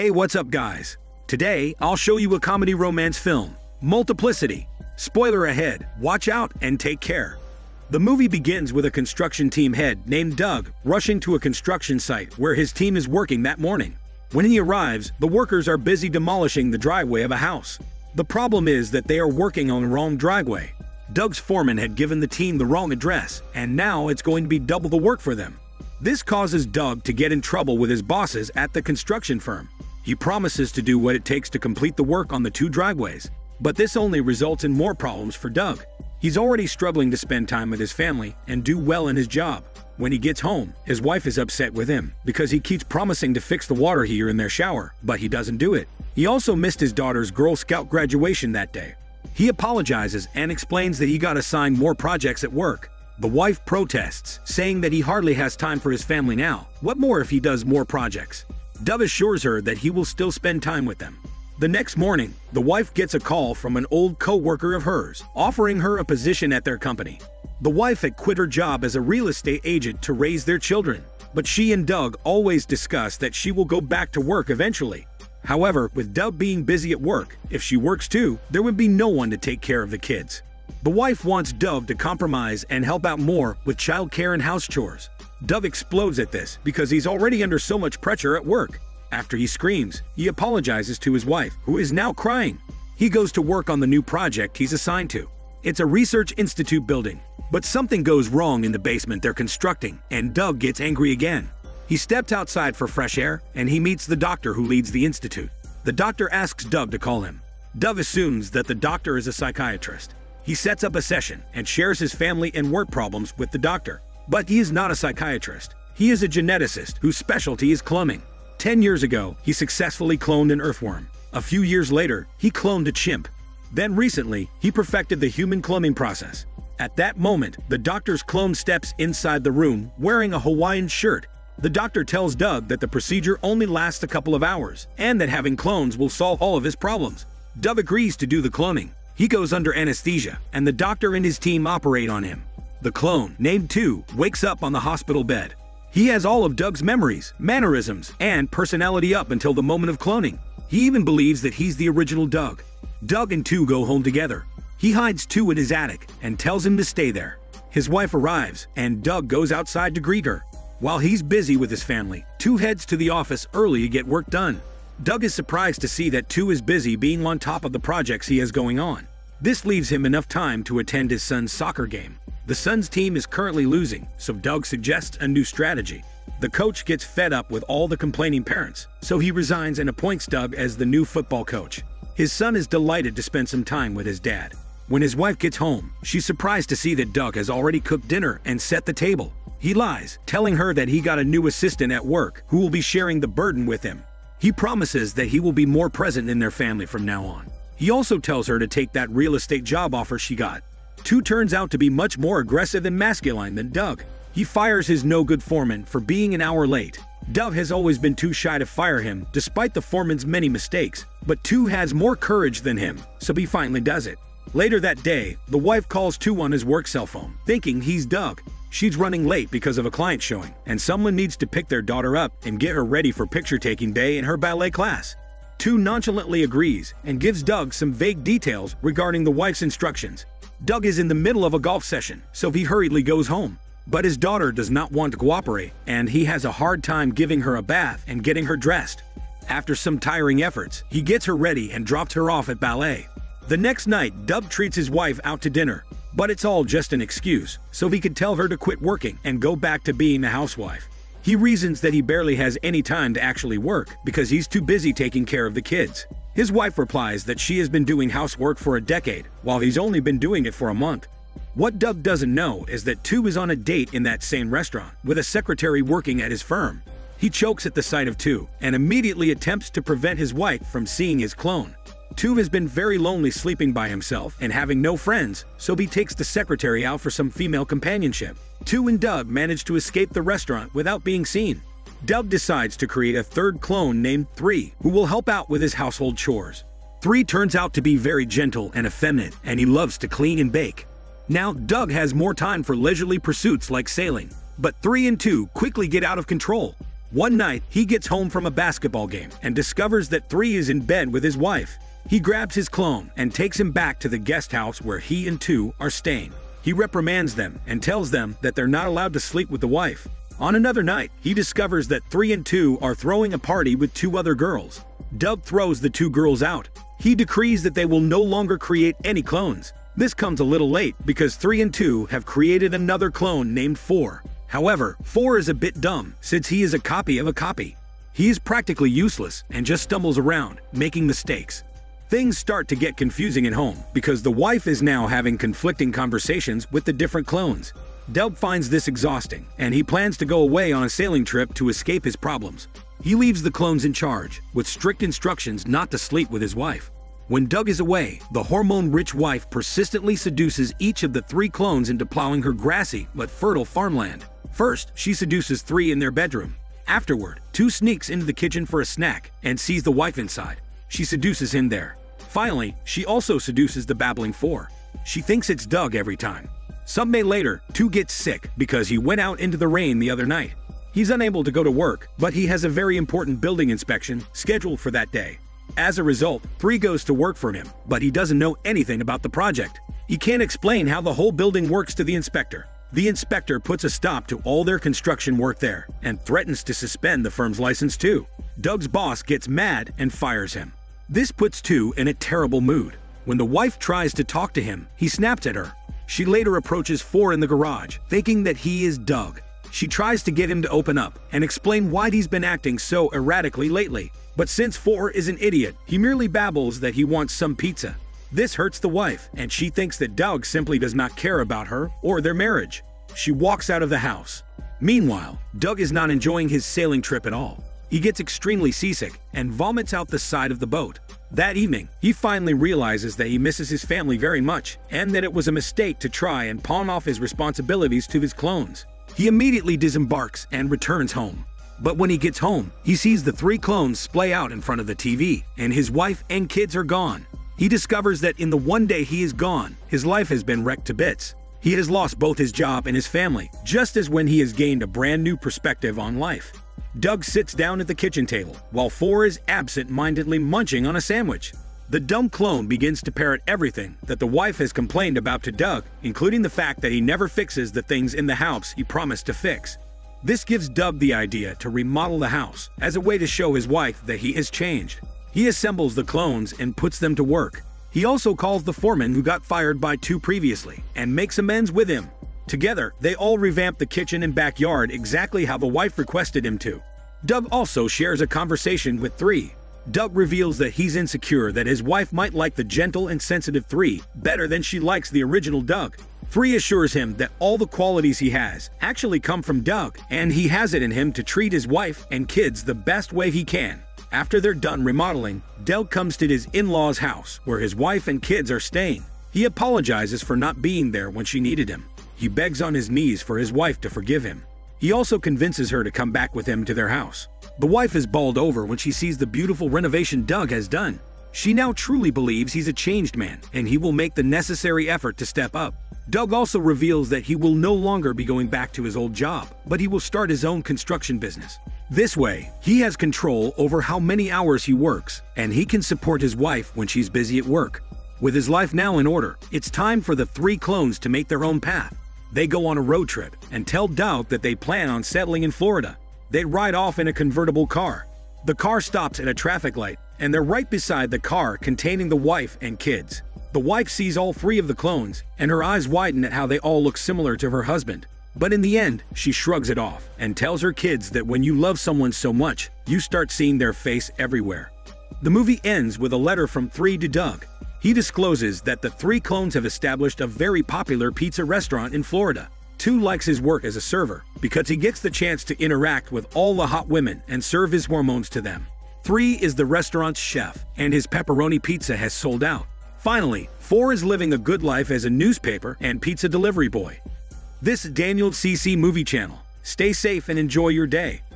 Hey, what's up guys? Today, I'll show you a comedy romance film, Multiplicity. Spoiler ahead, watch out and take care. The movie begins with a construction team head named Doug rushing to a construction site where his team is working that morning. When he arrives, the workers are busy demolishing the driveway of a house. The problem is that they are working on the wrong driveway. Doug's foreman had given the team the wrong address, and now it's going to be double the work for them. This causes Doug to get in trouble with his bosses at the construction firm. He promises to do what it takes to complete the work on the two driveways, but this only results in more problems for Doug. He's already struggling to spend time with his family and do well in his job. When he gets home, his wife is upset with him because he keeps promising to fix the water heater in their shower, but he doesn't do it. He also missed his daughter's Girl Scout graduation that day. He apologizes and explains that he got assigned more projects at work. The wife protests, saying that he hardly has time for his family now. What more if he does more projects? Doug assures her that he will still spend time with them. The next morning, the wife gets a call from an old co-worker of hers, offering her a position at their company. The wife had quit her job as a real estate agent to raise their children, but she and Doug always discuss that she will go back to work eventually. However, with Doug being busy at work, if she works too, there would be no one to take care of the kids. The wife wants Doug to compromise and help out more with childcare and house chores. Doug explodes at this because he's already under so much pressure at work. After he screams, he apologizes to his wife, who is now crying. He goes to work on the new project he's assigned to. It's a research institute building, but something goes wrong in the basement they're constructing, and Doug gets angry again. He steps outside for fresh air, and he meets the doctor who leads the institute. The doctor asks Doug to call him. Doug assumes that the doctor is a psychiatrist. He sets up a session and shares his family and work problems with the doctor. But he is not a psychiatrist. He is a geneticist whose specialty is cloning. 10 years ago, he successfully cloned an earthworm. A few years later, he cloned a chimp. Then recently, he perfected the human cloning process. At that moment, the doctor's clone steps inside the room wearing a Hawaiian shirt. The doctor tells Doug that the procedure only lasts a couple of hours, and that having clones will solve all of his problems. Doug agrees to do the cloning. He goes under anesthesia, and the doctor and his team operate on him. The clone, named 2, wakes up on the hospital bed. He has all of Doug's memories, mannerisms, and personality up until the moment of cloning. He even believes that he's the original Doug. Doug and 2 go home together. He hides 2 in his attic and tells him to stay there. His wife arrives, and Doug goes outside to greet her. While he's busy with his family, 2 heads to the office early to get work done. Doug is surprised to see that 2 is busy being on top of the projects he has going on. This leaves him enough time to attend his son's soccer game. The son's team is currently losing, so Doug suggests a new strategy. The coach gets fed up with all the complaining parents, so he resigns and appoints Doug as the new football coach. His son is delighted to spend some time with his dad. When his wife gets home, she's surprised to see that Doug has already cooked dinner and set the table. He lies, telling her that he got a new assistant at work who will be sharing the burden with him. He promises that he will be more present in their family from now on. He also tells her to take that real estate job offer she got. 2 turns out to be much more aggressive and masculine than Doug. He fires his no-good foreman for being an hour late. Doug has always been too shy to fire him despite the foreman's many mistakes, but 2 has more courage than him, so he finally does it. Later that day, the wife calls 2 on his work cell phone, thinking he's Doug. She's running late because of a client showing, and someone needs to pick their daughter up and get her ready for picture-taking day in her ballet class. 2 nonchalantly agrees and gives Doug some vague details regarding the wife's instructions. Doug is in the middle of a golf session, so he hurriedly goes home. But his daughter does not want to cooperate, and he has a hard time giving her a bath and getting her dressed. After some tiring efforts, he gets her ready and drops her off at ballet. The next night, Doug treats his wife out to dinner, but it's all just an excuse, so he could tell her to quit working and go back to being a housewife. He reasons that he barely has any time to actually work because he's too busy taking care of the kids. His wife replies that she has been doing housework for a decade, while he's only been doing it for a month. What Doug doesn't know is that 2 is on a date in that same restaurant with a secretary working at his firm. He chokes at the sight of 2 and immediately attempts to prevent his wife from seeing his clone. 2 has been very lonely sleeping by himself and having no friends, so he takes the secretary out for some female companionship. 2 and Doug manage to escape the restaurant without being seen. Doug decides to create a 3rd clone named 3, who will help out with his household chores. 3 turns out to be very gentle and effeminate, and he loves to clean and bake. Now, Doug has more time for leisurely pursuits like sailing, but 3 and 2 quickly get out of control. One night, he gets home from a basketball game and discovers that 3 is in bed with his wife. He grabs his clone and takes him back to the guest house where he and 2 are staying. He reprimands them and tells them that they're not allowed to sleep with the wife. On another night, he discovers that 3 and 2 are throwing a party with 2 other girls. Doug throws the 2 girls out. He decrees that they will no longer create any clones. This comes a little late because 3 and 2 have created another clone named 4. However, 4 is a bit dumb since he is a copy of a copy. He is practically useless and just stumbles around, making mistakes. Things start to get confusing at home because the wife is now having conflicting conversations with the different clones. Doug finds this exhausting, and he plans to go away on a sailing trip to escape his problems. He leaves the clones in charge, with strict instructions not to sleep with his wife. When Doug is away, the hormone-rich wife persistently seduces each of the 3 clones into plowing her grassy but fertile farmland. First, she seduces 3 in their bedroom. Afterward, 2 sneaks into the kitchen for a snack and sees the wife inside. She seduces him there. Finally, she also seduces the babbling 4. She thinks it's Doug every time. Someday later, 2 gets sick because he went out into the rain the other night. He's unable to go to work, but he has a very important building inspection scheduled for that day. As a result, 3 goes to work for him, but he doesn't know anything about the project. He can't explain how the whole building works to the inspector. The inspector puts a stop to all their construction work there and threatens to suspend the firm's license too. Doug's boss gets mad and fires him. This puts 2 in a terrible mood. When the wife tries to talk to him, he snaps at her. She later approaches 4 in the garage, thinking that he is Doug. She tries to get him to open up and explain why he's been acting so erratically lately. But since 4 is an idiot, he merely babbles that he wants some pizza. This hurts the wife, and she thinks that Doug simply does not care about her or their marriage. She walks out of the house. Meanwhile, Doug is not enjoying his sailing trip at all. He gets extremely seasick and vomits out the side of the boat. That evening, he finally realizes that he misses his family very much and that it was a mistake to try and pawn off his responsibilities to his clones. He immediately disembarks and returns home. But when he gets home, he sees the 3 clones splay out in front of the TV, and his wife and kids are gone. He discovers that in the one day he is gone, his life has been wrecked to bits. He has lost both his job and his family, just as when he has gained a brand new perspective on life. Doug sits down at the kitchen table, while 4 is absent-mindedly munching on a sandwich. The dumb clone begins to parrot everything that the wife has complained about to Doug, including the fact that he never fixes the things in the house he promised to fix. This gives Doug the idea to remodel the house as a way to show his wife that he has changed. He assembles the clones and puts them to work. He also calls the foreman who got fired by 2 previously and makes amends with him. Together, they all revamp the kitchen and backyard exactly how the wife requested him to. Doug also shares a conversation with 3. Doug reveals that he's insecure that his wife might like the gentle and sensitive 3 better than she likes the original Doug. 3 assures him that all the qualities he has actually come from Doug, and he has it in him to treat his wife and kids the best way he can. After they're done remodeling, Doug comes to his in-laws' house where his wife and kids are staying. He apologizes for not being there when she needed him. He begs on his knees for his wife to forgive him. He also convinces her to come back with him to their house. The wife is bowled over when she sees the beautiful renovation Doug has done. She now truly believes he's a changed man, and he will make the necessary effort to step up. Doug also reveals that he will no longer be going back to his old job, but he will start his own construction business. This way, he has control over how many hours he works, and he can support his wife when she's busy at work. With his life now in order, it's time for the 3 clones to make their own path. They go on a road trip and tell Doug that they plan on settling in Florida. They ride off in a convertible car. The car stops at a traffic light, and they're right beside the car containing the wife and kids. The wife sees all 3 of the clones, and her eyes widen at how they all look similar to her husband. But in the end, she shrugs it off and tells her kids that when you love someone so much, you start seeing their face everywhere. The movie ends with a letter from 3 to Doug. He discloses that the 3 clones have established a very popular pizza restaurant in Florida. 2 likes his work as a server because he gets the chance to interact with all the hot women and serve his hormones to them. 3 is the restaurant's chef, and his pepperoni pizza has sold out. Finally, 4 is living a good life as a newspaper and pizza delivery boy. This is Daniel CC Movie Channel. Stay safe and enjoy your day.